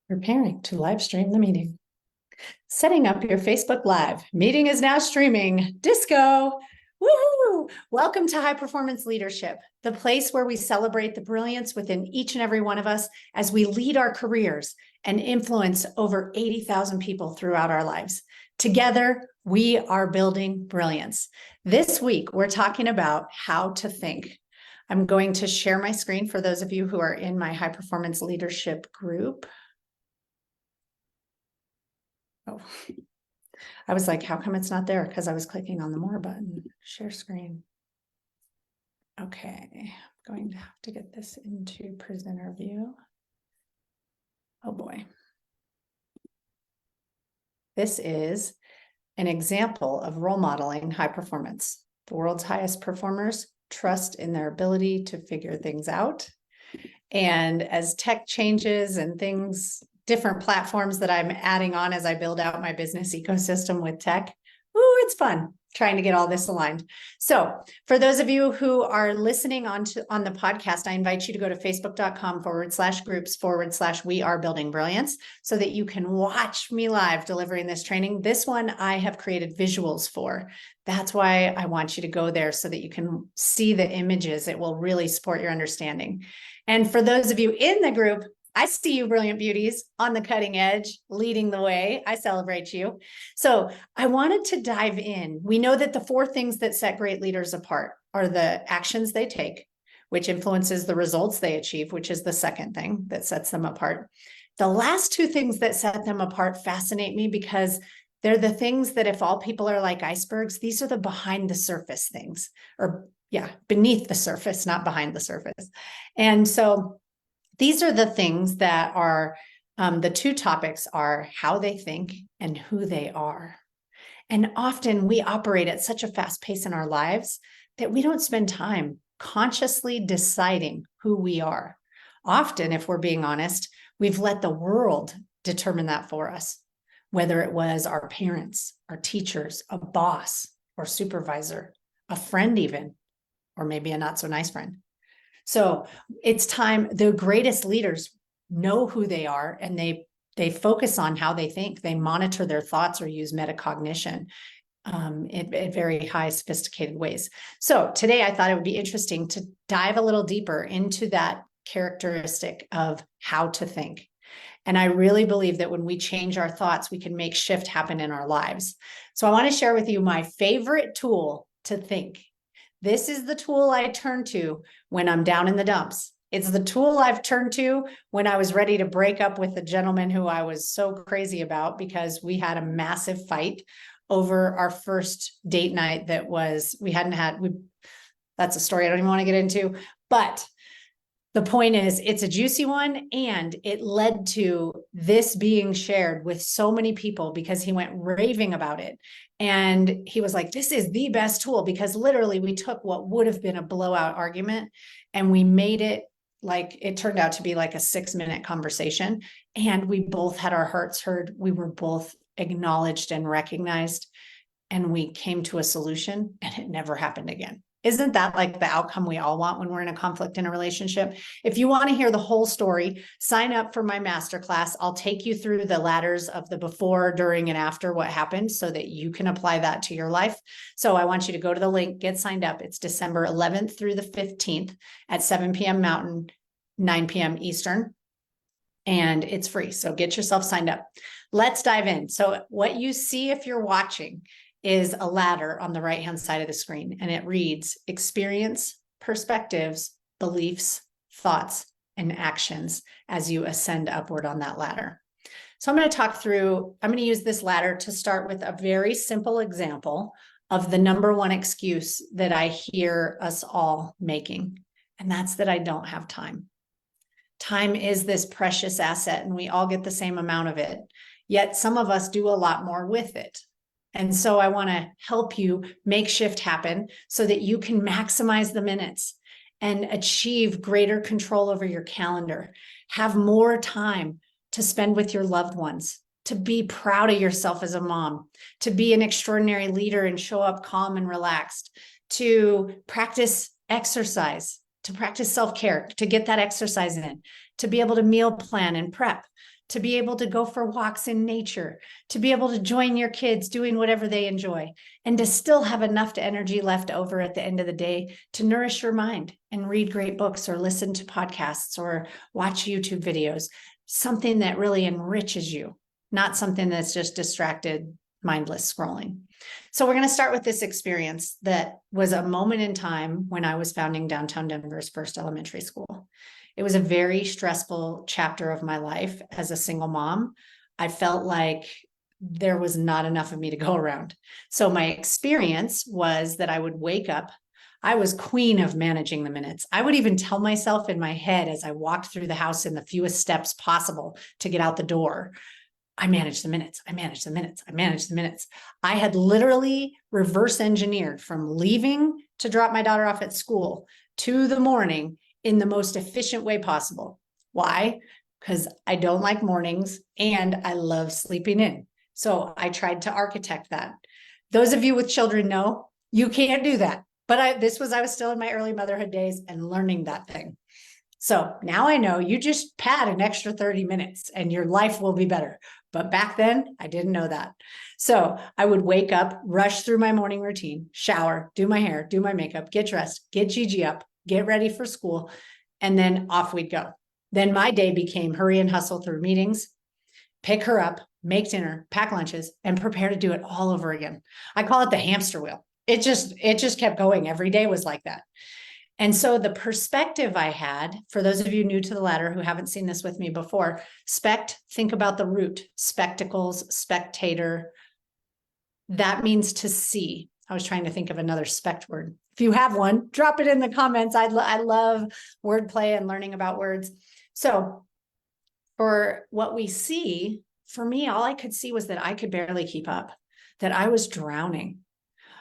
Preparing to live stream the meeting. Setting up your Facebook Live. Meeting is now streaming. Disco. Woohoo! Welcome to High Performance Leadership, the place where we celebrate the brilliance within each and every one of us as we lead our careers and influence over 80,000 people throughout our lives. Together, we are building brilliance. This week, we're talking about how to think. I'm going to share my screen for those of you who are in my High Performance Leadership group. Oh, I was like, how come it's not there? Because I was clicking on the more button. Share screen. Okay, I'm going to have to get this into presenter view. Oh boy. This is an example of role modeling high performance. The world's highest performers trust in their ability to figure things out. And as tech changes and things, different platforms that I'm adding on as I build out my business ecosystem with tech, it's fun trying to get all this aligned. So for those of you who are listening on the podcast, I invite you to go to facebook.com/groups/we are building brilliance so that you can watch me live delivering this training. This one I have created visuals for. That's why I want you to go there so that you can see the images. It will really support your understanding. And for those of you in the group, I see you, brilliant beauties, on the cutting edge, leading the way. I celebrate you. So I wanted to dive in. We know that the four things that set great leaders apart are the actions they take, which influences the results they achieve, which is the second thing that sets them apart. The last two things that set them apart fascinate me because they're the things that if all people are like icebergs, these are the behind the surface things, or beneath the surface, not behind the surface. And so these are the things that are, the two topics are how they think and who they are. And often we operate at such a fast pace in our lives that we don't spend time consciously deciding who we are. Often, if we're being honest, we've let the world determine that for us, whether it was our parents, our teachers, a boss or supervisor, a friend even, or maybe a not so nice friend. So it's time. The greatest leaders know who they are and they focus on how they think. They monitor their thoughts or use metacognition in very high sophisticated ways. So today I thought it would be interesting to dive a little deeper into that characteristic of how to think. And I really believe that when we change our thoughts, we can make shift happen in our lives. So I want to share with you my favorite tool to think. This is the tool I turn to when I'm down in the dumps. It's the tool I've turned to when I was ready to break up with the gentleman who I was so crazy about because we had a massive fight over our first date night that was, that's a story I don't even want to get into, but the point is it's a juicy one and it led to this being shared with so many people because he went raving about it. And he was like, this is the best tool because literally we took what would have been a blowout argument and we made it like, it turned out to be like a 6-minute conversation. And we both had our hearts heard. We were both acknowledged and recognized and we came to a solution and it never happened again. Isn't that like the outcome we all want when we're in a conflict in a relationship? If you want to hear the whole story, sign up for my masterclass. I'll take you through the ladders of the before, during, and after what happened so that you can apply that to your life. So I want you to go to the link, get signed up. It's December 11th through the 15th at 7 p.m. Mountain, 9 p.m. Eastern. And it's free. So get yourself signed up. Let's dive in. So what you see if you're watching is a ladder on the right-hand side of the screen, and it reads experience, perspectives, beliefs, thoughts, and actions as you ascend upward on that ladder. So I'm going to use this ladder to start with a very simple example of the number one excuse that I hear us all making, and that's that I don't have time. Time is this precious asset, and we all get the same amount of it, yet some of us do a lot more with it. And so I want to help you make shift happen so that you can maximize the minutes and achieve greater control over your calendar, have more time to spend with your loved ones, to be proud of yourself as a mom, to be an extraordinary leader and show up calm and relaxed, to practice exercise, to practice self-care, to get that exercise in, to be able to meal plan and prep, to be able to go for walks in nature, to be able to join your kids doing whatever they enjoy, and to still have enough energy left over at the end of the day to nourish your mind and read great books or listen to podcasts or watch YouTube videos, something that really enriches you, not something that's just distracted, mindless scrolling. So we're going to start with this experience that was a moment in time when I was founding downtown Denver's first elementary school. It was a very stressful chapter of my life as a single mom. I felt like there was not enough of me to go around. So my experience was that I would wake up. I was queen of managing the minutes. I would even tell myself in my head as I walked through the house in the fewest steps possible to get out the door, I manage the minutes. I manage the minutes. I manage the minutes. I had literally reverse engineered from leaving to drop my daughter off at school to the morning in the most efficient way possible. Why? Because I don't like mornings and I love sleeping in. So I tried to architect that. Those of you with children know you can't do that. But I was still in my early motherhood days and learning that thing. So now I know you just pad an extra 30 minutes and your life will be better. But back then I didn't know that. So I would wake up, rush through my morning routine, shower, do my hair, do my makeup, get dressed, get Gigi up, get ready for school, and then off we'd go. Then my day became hurry and hustle through meetings, pick her up, make dinner, pack lunches, and prepare to do it all over again. I call it the hamster wheel. It just kept going. Every day was like that. And so the perspective I had, for those of you new to the ladder who haven't seen this with me before, think about the root, spectacles, spectator. That means to see. I was trying to think of another spect word. If you have one, drop it in the comments. I love wordplay and learning about words. So for what we see, for me, all I could see was that I could barely keep up, that I was drowning.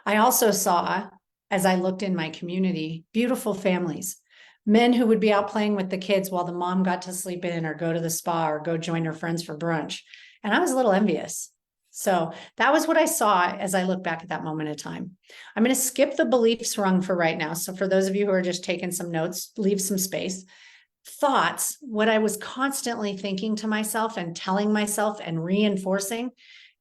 I also saw, as I looked in my community, beautiful families, men who would be out playing with the kids while the mom got to sleep in or go to the spa or go join her friends for brunch. And I was a little envious. So that was what I saw as I look back at that moment of time. I'm going to skip the beliefs rung for right now. So for those of you who are just taking some notes, leave some space. Thoughts, what I was constantly thinking to myself and telling myself and reinforcing,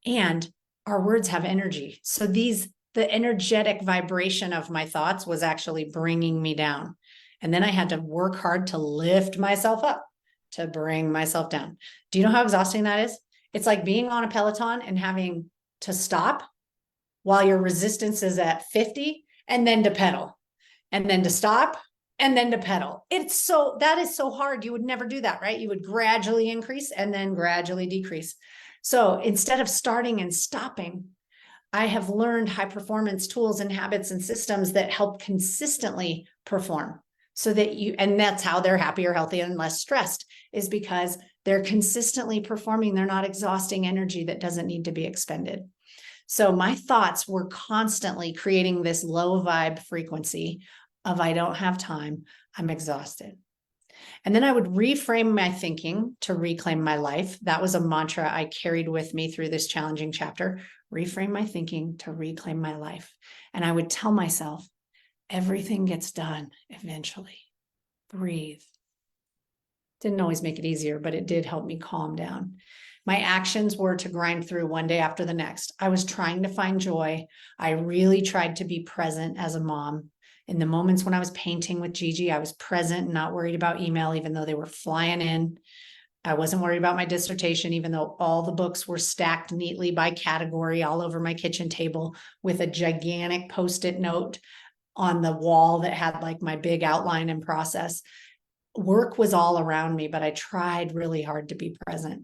and our words have energy. So the energetic vibration of my thoughts was actually bringing me down. And then I had to work hard to lift myself up, to bring myself down. Do you know how exhausting that is? It's like being on a Peloton and having to stop while your resistance is at 50 and then to pedal and then to stop and then to pedal. That is so hard. You would never do that, right? You would gradually increase and then gradually decrease. So instead of starting and stopping, I have learned high performance tools and habits and systems that help consistently perform so that and that's how they're happier, healthier, and less stressed, is because they're consistently performing. They're not exhausting energy that doesn't need to be expended. So my thoughts were constantly creating this low vibe frequency of I don't have time, I'm exhausted. And then I would reframe my thinking to reclaim my life. That was a mantra I carried with me through this challenging chapter. Reframe my thinking to reclaim my life. And I would tell myself, everything gets done eventually. Breathe. Didn't always make it easier, but it did help me calm down. My actions were to grind through one day after the next. I was trying to find joy. I really tried to be present as a mom. In the moments when I was painting with Gigi, I was present and not worried about email, even though they were flying in. I wasn't worried about my dissertation, even though all the books were stacked neatly by category all over my kitchen table with a gigantic Post-it note on the wall that had like my big outline and process. Work was all around me, but I tried really hard to be present.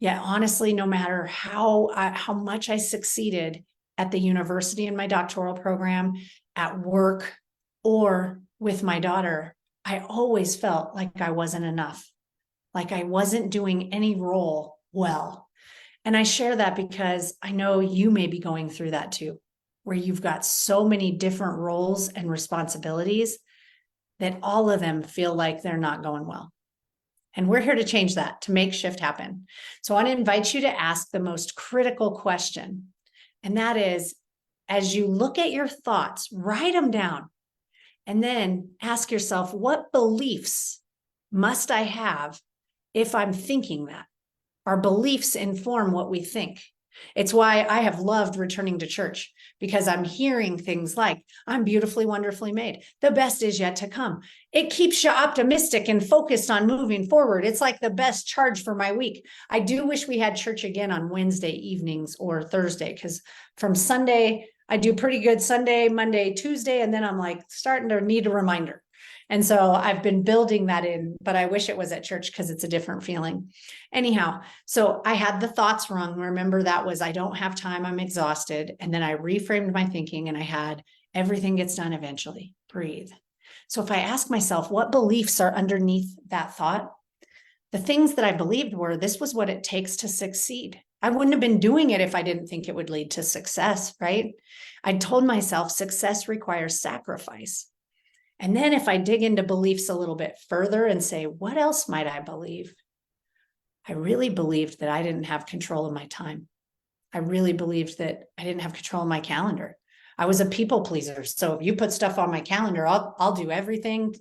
Yeah, honestly, no matter how much I succeeded at the university in my doctoral program, at work, or with my daughter, I always felt like I wasn't enough, like I wasn't doing any role well. And I share that because I know you may be going through that too, where you've got so many different roles and responsibilities that all of them feel like they're not going well. And we're here to change that, to make shift happen. So I want to invite you to ask the most critical question. And that is, as you look at your thoughts, write them down. And then ask yourself, what beliefs must I have if I'm thinking that? Our beliefs inform what we think. It's why I have loved returning to church, because I'm hearing things like, I'm beautifully, wonderfully made. The best is yet to come. It keeps you optimistic and focused on moving forward. It's like the best charge for my week. I do wish we had church again on Wednesday evenings or Thursday, because from Sunday, I do pretty good Sunday, Monday, Tuesday, and then I'm like starting to need a reminder. And so I've been building that in, but I wish it was at church because it's a different feeling. Anyhow, so I had the thoughts wrong. Remember, that was, I don't have time, I'm exhausted. And then I reframed my thinking and I had, everything gets done eventually. Breathe. So if I ask myself, what beliefs are underneath that thought? The things that I believed were, this was what it takes to succeed. I wouldn't have been doing it if I didn't think it would lead to success, right? I told myself success requires sacrifice. And then if I dig into beliefs a little bit further and say, what else might I believe? I really believed that I didn't have control of my time. I really believed that I didn't have control of my calendar. I was a people pleaser. So if you put stuff on my calendar, I'll do everything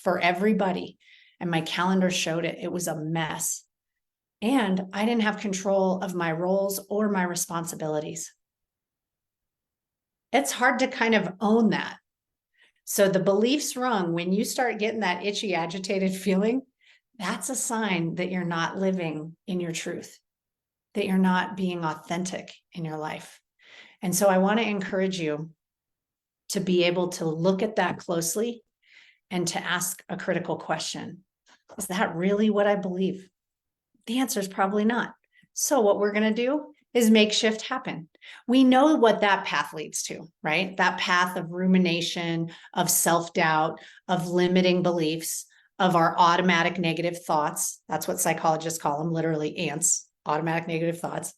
for everybody. And my calendar showed it. It was a mess. And I didn't have control of my roles or my responsibilities. It's hard to kind of own that. So the beliefs rung, when you start getting that itchy, agitated feeling, that's a sign that you're not living in your truth, that you're not being authentic in your life. And so I want to encourage you to be able to look at that closely and to ask a critical question. Is that really what I believe? The answer is probably not. So what we're going to do is make shift happen. We know what that path leads to, right? That path of rumination, of self-doubt, of limiting beliefs, of our automatic negative thoughts. That's what psychologists call them, literally ants, automatic negative thoughts.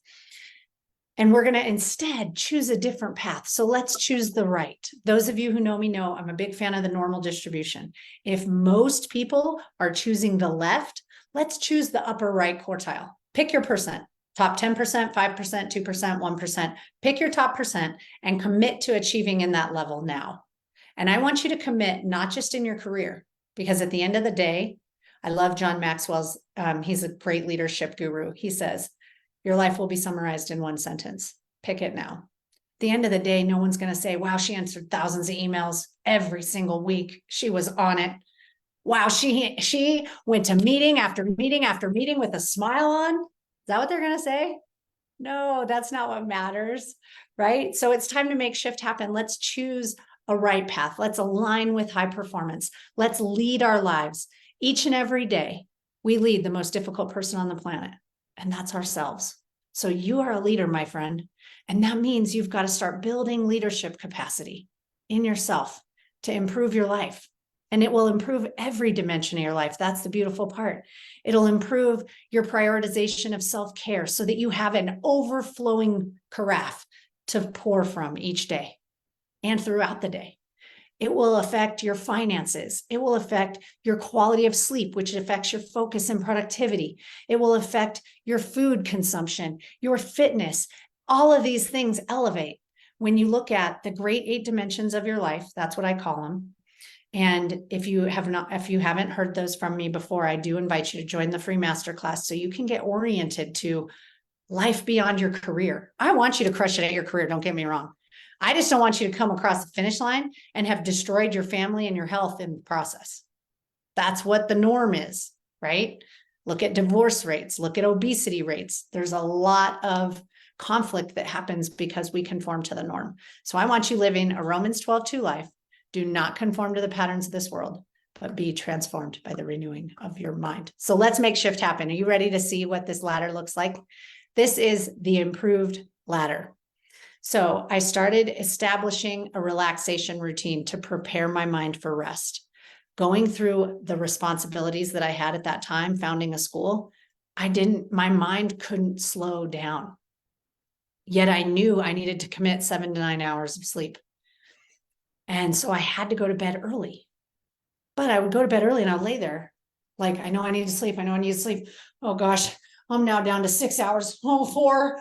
And we're going to instead choose a different path. So let's choose the right. Those of you who know me know I'm a big fan of the normal distribution. If most people are choosing the left, let's choose the upper right quartile. Pick your percent. Top 10%, 5%, 2%, 1%. Pick your top percent and commit to achieving in that level now. And I want you to commit not just in your career, because at the end of the day, I love John Maxwell's, he's a great leadership guru. He says, your life will be summarized in one sentence. Pick it now. At the end of the day, no one's going to say, wow, she answered thousands of emails every single week. She was on it. Wow, she went to meeting after meeting after meeting with a smile on. Is that what they're going to say? No, that's not what matters, right? So it's time to make shift happen. Let's choose a right path. Let's align with high performance. Let's lead our lives. Each and every day, we lead the most difficult person on the planet, and that's ourselves. So you are a leader, my friend, and that means you've got to start building leadership capacity in yourself to improve your life. And it will improve every dimension of your life. That's the beautiful part. It'll improve your prioritization of self-care so that you have an overflowing carafe to pour from each day and throughout the day. It will affect your finances. It will affect your quality of sleep, which affects your focus and productivity. It will affect your food consumption, your fitness. All of these things elevate when you look at the great 8 dimensions of your life. That's what I call them. And if you haven't heard those from me before, I do invite you to join the free masterclass so you can get oriented to life beyond your career. I want you to crush it at your career. Don't get me wrong. I just don't want you to come across the finish line and have destroyed your family and your health in the process. That's what the norm is, right? Look at divorce rates, look at obesity rates. There's a lot of conflict that happens because we conform to the norm. So I want you living a Romans 12:2 life. Do not conform to the patterns of this world, but be transformed by the renewing of your mind. So let's make shift happen. Are you ready to see what this ladder looks like? This is the improved ladder. So I started establishing a relaxation routine to prepare my mind for rest. Going through the responsibilities that I had at that time, founding a school, my mind couldn't slow down. Yet I knew I needed to commit 7 to 9 hours of sleep. And so I had to go to bed early. But I would go to bed early and I'd lay there like, I know I need to sleep. I know I need to sleep. Oh gosh, I'm now down to 6 hours. Oh, four,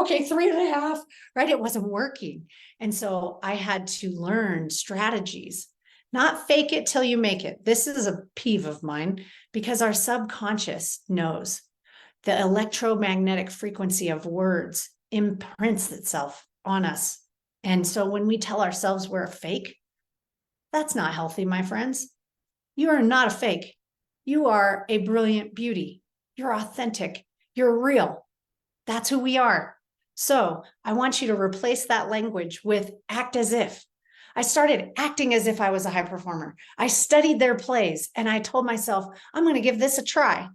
okay, 3.5, right? It wasn't working. And so I had to learn strategies, not fake it till you make it. This is a peeve of mine because our subconscious knows. The electromagnetic frequency of words imprints itself on us. And so when we tell ourselves we're a fake, that's not healthy, my friends. You are not a fake. You are a brilliant beauty. You're authentic. You're real. That's who we are. So I want you to replace that language with act as if. I started acting as if I was a high performer. I studied their plays and I told myself, I'm going to give this a try.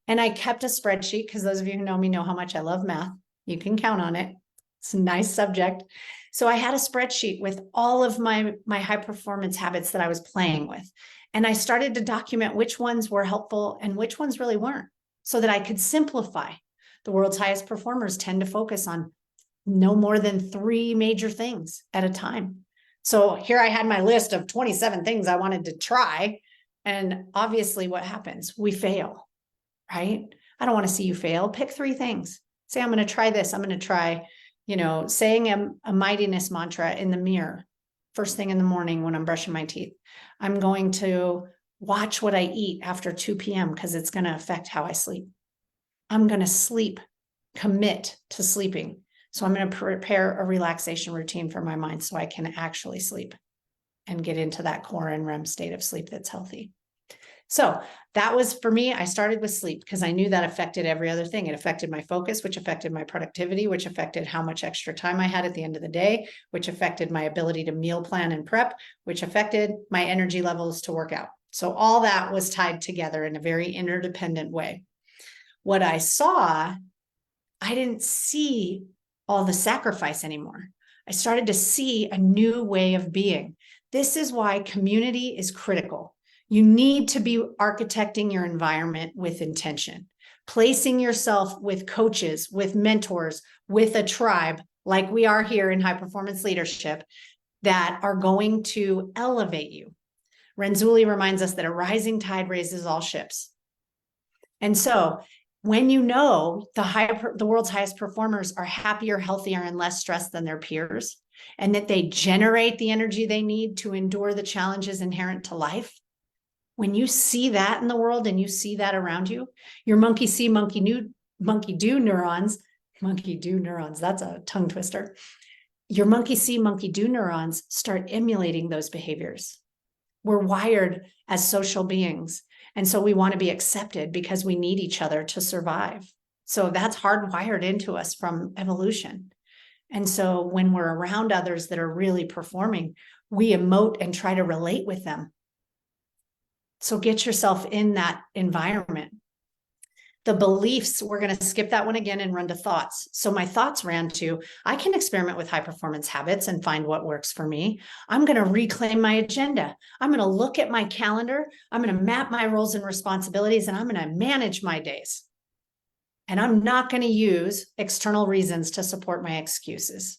And I kept a spreadsheet because those of you who know me know how much I love math. You can count on it. It's a nice subject. So I had a spreadsheet with all of my high performance habits that I was playing with. And I started to document which ones were helpful and which ones really weren't, so that I could simplify. The world's highest performers tend to focus on no more than 3 major things at a time. So here I had my list of 27 things I wanted to try. And obviously what happens? We fail, right? I don't want to see you fail. Pick 3 things. Say, I'm going to try this. I'm going to try, saying a mightiness mantra in the mirror first thing in the morning when I'm brushing my teeth. I'm going to watch what I eat after 2 p.m. because it's going to affect how I sleep. I'm going to sleep, commit to sleeping. So I'm going to prepare a relaxation routine for my mind so I can actually sleep and get into that core and REM state of sleep that's healthy. So that was for me. I started with sleep because I knew that affected every other thing. It affected my focus, which affected my productivity, which affected how much extra time I had at the end of the day, which affected my ability to meal plan and prep, which affected my energy levels to work out. So all that was tied together in a very interdependent way. What I saw, I didn't see all the sacrifice anymore. I started to see a new way of being. This is why community is critical. You need to be architecting your environment with intention, placing yourself with coaches, with mentors, with a tribe like we are here in high performance leadership that are going to elevate you. Renzulli reminds us that a rising tide raises all ships. And so when you know the world's highest performers are happier, healthier, and less stressed than their peers, and that they generate the energy they need to endure the challenges inherent to life, when you see that in the world and you see that around you, your monkey see, monkey do neurons, that's a tongue twister. Your monkey see, monkey do neurons start emulating those behaviors. We're wired as social beings. And so we want to be accepted because we need each other to survive. So that's hardwired into us from evolution. And so when we're around others that are really performing, we emote and try to relate with them. So get yourself in that environment. The beliefs, we're going to skip that one again and run to thoughts. So my thoughts ran to, I can experiment with high performance habits and find what works for me. I'm going to reclaim my agenda. I'm going to look at my calendar. I'm going to map my roles and responsibilities, and I'm going to manage my days. And I'm not going to use external reasons to support my excuses.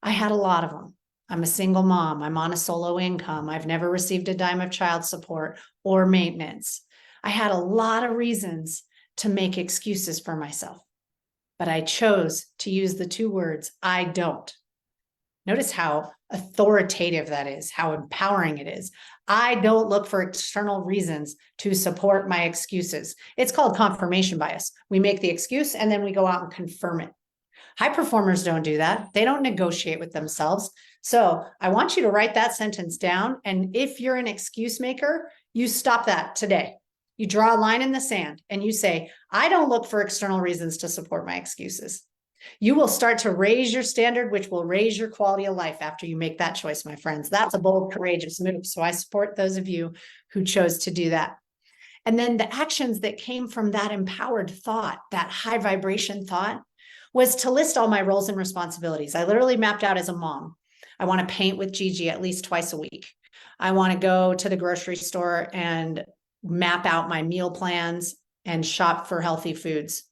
I had a lot of them. I'm a single mom. I'm on a solo income. I've never received a dime of child support or maintenance. I had a lot of reasons to make excuses for myself, but I chose to use the 2 words, I don't. Notice how authoritative that is, how empowering it is. I don't look for external reasons to support my excuses. It's called confirmation bias. We make the excuse and then we go out and confirm it. High performers don't do that. They don't negotiate with themselves. So I want you to write that sentence down. And if you're an excuse maker, you stop that today. You draw a line in the sand and you say, I don't look for external reasons to support my excuses. You will start to raise your standard, which will raise your quality of life after you make that choice, my friends. That's a bold, courageous move. So I support those of you who chose to do that. And then the actions that came from that empowered thought, that high vibration thought, was to list all my roles and responsibilities. I literally mapped out as a mom. I want to paint with Gigi at least twice a week. I want to go to the grocery store and map out my meal plans and shop for healthy foods.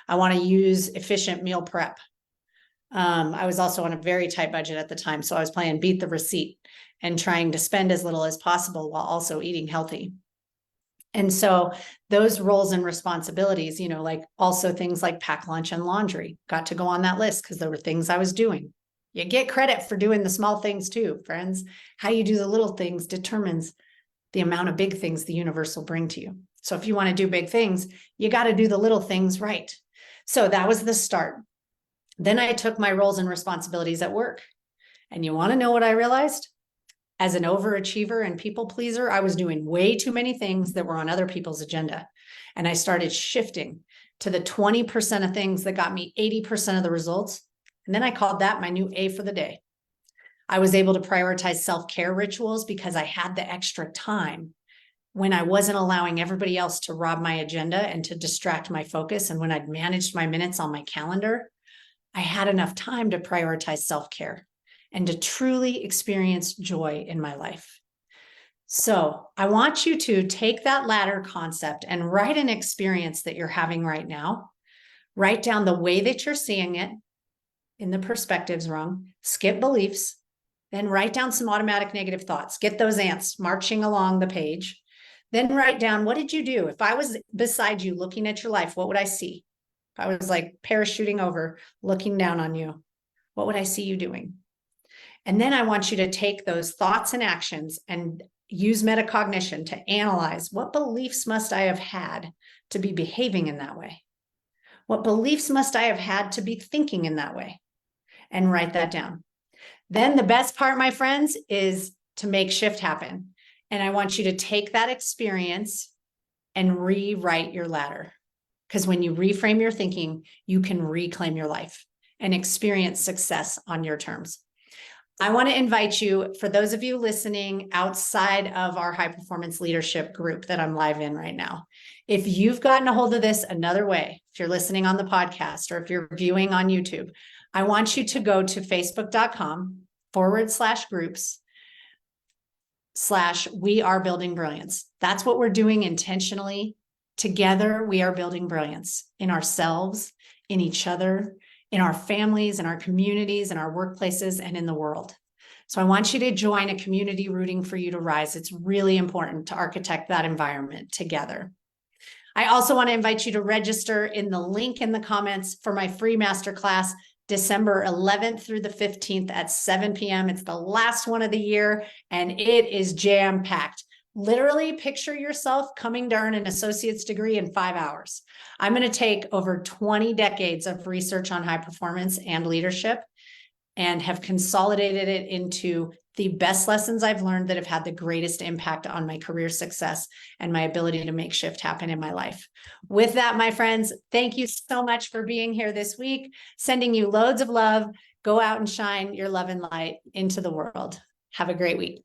I want to use efficient meal prep. I was also on a very tight budget at the time, so I was playing beat the receipt and trying to spend as little as possible while also eating healthy. And so those roles and responsibilities, like also things like pack lunch and laundry got to go on that list because there were things I was doing. You get credit for doing the small things too, friends. How you do the little things determines the amount of big things the universe will bring to you. So if you want to do big things, you got to do the little things right. So that was the start. Then I took my roles and responsibilities at work. And you want to know what I realized? As an overachiever and people pleaser, I was doing way too many things that were on other people's agenda. And I started shifting to the 20% of things that got me 80% of the results. And then I called that my new A for the day. I was able to prioritize self-care rituals because I had the extra time when I wasn't allowing everybody else to rob my agenda and to distract my focus. And when I'd managed my minutes on my calendar, I had enough time to prioritize self-care and to truly experience joy in my life. So I want you to take that ladder concept and write an experience that you're having right now. Write down the way that you're seeing it in the perspectives wrong, skip beliefs, then write down some automatic negative thoughts. Get those ants marching along the page. Then write down, what did you do? If I was beside you looking at your life, what would I see? If I was like parachuting over, looking down on you, what would I see you doing? And then I want you to take those thoughts and actions and use metacognition to analyze, what beliefs must I have had to be behaving in that way? What beliefs must I have had to be thinking in that way? And write that down. Then the best part, my friends, is to make shift happen. And I want you to take that experience and rewrite your ladder. Because when you reframe your thinking, you can reclaim your life and experience success on your terms. I want to invite you, for those of you listening outside of our high performance leadership group that I'm live in right now, if you've gotten a hold of this another way, if you're listening on the podcast or if you're viewing on YouTube, I want you to go to facebook.com/groups/We Are Building Brilliance. That's what we're doing intentionally. Together, we are building brilliance in ourselves, in each other, in our families, in our communities, in our workplaces, and in the world. So I want you to join a community rooting for you to rise. It's really important to architect that environment together. I also want to invite you to register in the link in the comments for my free masterclass, December 11th through the 15th at 7 p.m. It's the last one of the year, and it is jam-packed. Literally picture yourself coming to earn an associate's degree in 5 hours. I'm going to take over 20 decades of research on high performance and leadership and have consolidated it into the best lessons I've learned that have had the greatest impact on my career success and my ability to make shift happen in my life. With that, my friends, thank you so much for being here this week. Sending you loads of love. Go out and shine your love and light into the world. Have a great week.